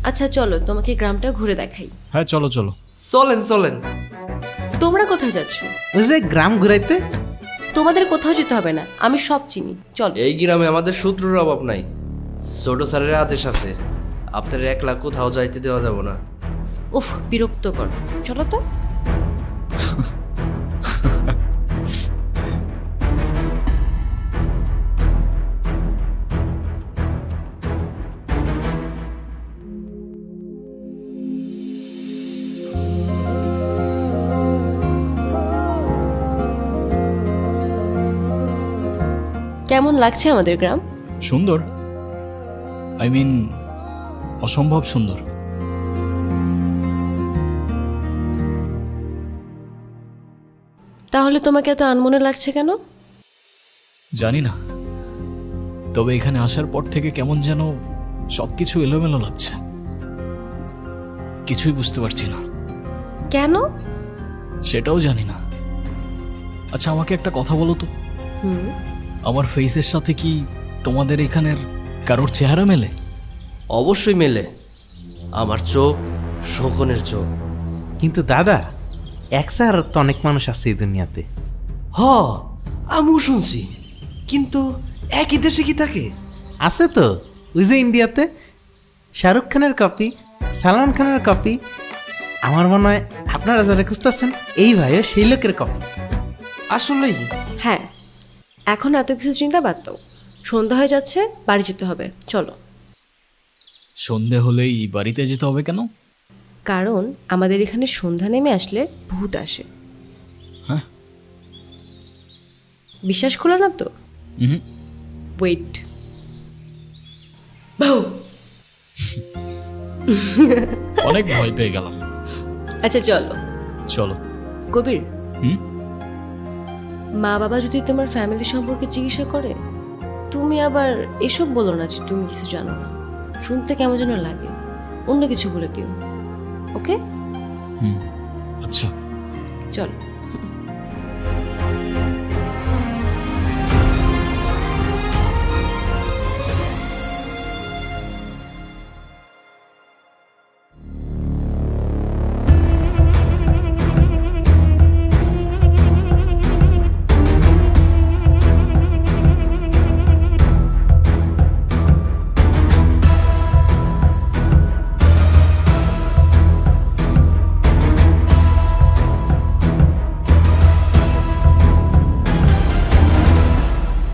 আচ্ছা চলো তোমাকে গ্রামটা ঘুরে দেখাই। হ্যাঁ চলো চলো। চলেন চলেন। তোমরা কোথায় যাচ্ছ? ওই যে গ্রাম ঘুরাইতে। তোমাদের কোথাও যেতে হবে না, আমি সব চিনি, চলো। এই গ্রামে আমাদের শত্রুর অভাব নাই। ছোট স্যারের আদেশ আছে, আপনার একলা কোথাও যাইতে দেওয়া যাব না। উফ বিরক্তকর, চলো তো। কেমন লাগছে আমাদের গ্রাম? সুন্দর, আই মিন অসম্ভব সুন্দর। তাহলে তোমাকে এত আনমনে লাগছে কেন? জানি না, তবে এখানে আসার পর থেকে কেমন যেন সবকিছু এলোমেলো লাগছে, কিছুই বুঝতে পারছি না। কেন? সেটাও জানি না। আচ্ছা আমাকে একটা কথা বলো তো, হুম, আমার ফেসের সাথে কি তোমাদের এখানের কারোর চেহারা মেলে? অবশ্যই মেলে। আমার চোখ শোকনের চোখ। কিন্তু দাদা, এক স্যার তো অনেক মানুষ আছে এই দুনিয়াতে। হ, আমিও শুনছি, কিন্তু একই দেশে কি থাকে? আছে তো, ওই যে ইন্ডিয়াতে শাহরুখ খানের কপি, সালমান খানের কপি। আমার মনে হয় আপনারা যারা খুঁজতেছেন এই ভাইও সেই লোকের কপি। আসলেই? হ্যাঁ, এখন এত কিছু চিন্তা বাদ দাও, সন্ধ্যা হয়ে যাচ্ছে, বাড়ি যেতে হবে, চলো। সন্ধে হলেই বাড়িতে যেতে হবে কেন? কারণ আমাদের এখানে সন্ধ্যা নেমে আসলে ভূত আসে। হ্যাঁ। বিশ্বাস করো না তো? হুম। ওয়েট। অনেক ভয় পেয়ে গেলাম। আচ্ছা চলো। চলো। কবির, হুম। মা বাবা যদি তোমার ফ্যামিলি সম্পর্কে জিজ্ঞাসা করে, তুমি আবার এসব বলো না যে তুমি কিছু জানো না, শুনতে কেমন যেন লাগে, অন্য কিছু বলে দিও, ওকে? হুম। আচ্ছা চলো।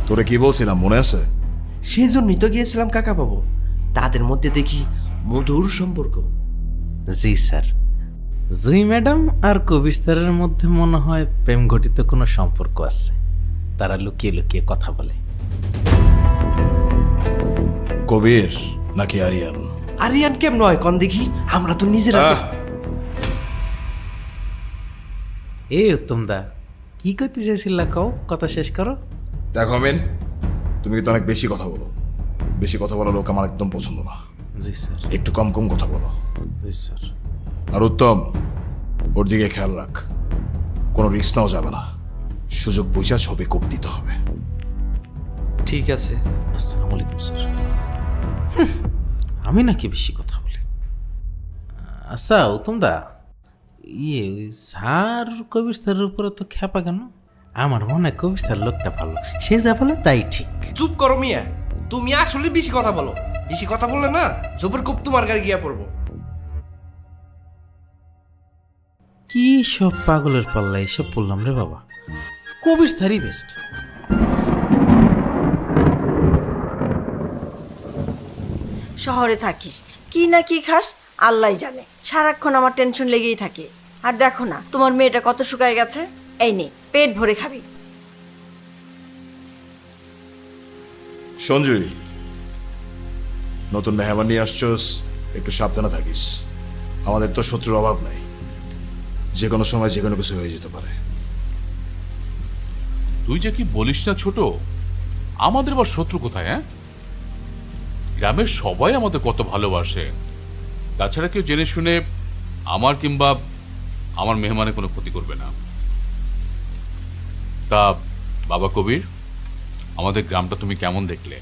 তোরে কি বলছিলাম মনে আছে? সেই জন্যই তো গিয়েছিলাম কাকা বাবু। তাদের মধ্যে দেখি মধুর সম্পর্ক। জি স্যার, জুই ম্যাডাম আর কবির স্যারের মধ্যে মনে হয় প্রেম ঘটিত কোনো সম্পর্ক আছে। তারা লুকিয়ে লুকিয়ে কথা বলে। কবির নাকি আরিয়ান? আরিয়ান কেমন হয় কন দেখি, আমরা তো নিজেরা। আহ! এ উত্তম দা, কি করতে চাইছিল কও, কথা শেষ করো। দেখো মেন, তুমি কিন্তু অনেক বেশি কথা বলো। বেশি কথা বলা লোক আমার একদম পছন্দ না। জি স্যার। একটু কম কম কথা বলো। জি স্যার। আর উত্তম, ওর দিকে খেয়াল রাখ, কোনো রিস্ক নাও যাবে না। সুযোগ বুঝা ছবি কোপ দিতে হবে। ঠিক আছে। আসসালামু আলাইকুম স্যার। আমি নাকি বেশি কথা বলি? আচ্ছা উত্তম দা, ওই স্যার কবির স্যারের উপরে তো খেপা কেন? আমার মনে হয় কবির স্যার লোকটা ভালো, সে যা বলে তাই ঠিক। চুপ করো মিয়া, তুমি আসলে বেশি কথা বলো। বেশি কথা বললে না জোপের কোপ তোমার গায়ে গিয়া পড়বো। কি সব পাগলের পাল্লা এসব বললাম রে বাবা, কবির স্যারই বেস্ট। শহরে থাকিস, কি না কি খাস আল্লাহ জানে, সারাক্ষণ আমার টেনশন লেগেই থাকে। আর দেখো না তোমার মেয়েটা কত শুকায় গেছে। এই নে পেট ভরে খাবি। সঞ্জয়, নতুন মেহমান নিয়ে আসছোস, একটু সাবধানে থাকিস। আমাদের তো শত্রুর অভাব নাই, যে কোনো সময় যে কোনো কিছু হয়ে যেতে পারে। তুই যে কি বলিস না ছোট, আমাদের আবার শত্রু কোথায়? হ্যাঁ, গ্রামের সবাই আমাদের কত ভালোবাসে। তাছাড়া কেউ জেনে শুনে আমার কিংবা আমার মেহমানের কোনো ক্ষতি করবে না। তা বাবা কবির, আমাদের গ্রামটা তুমি কেমন দেখলে?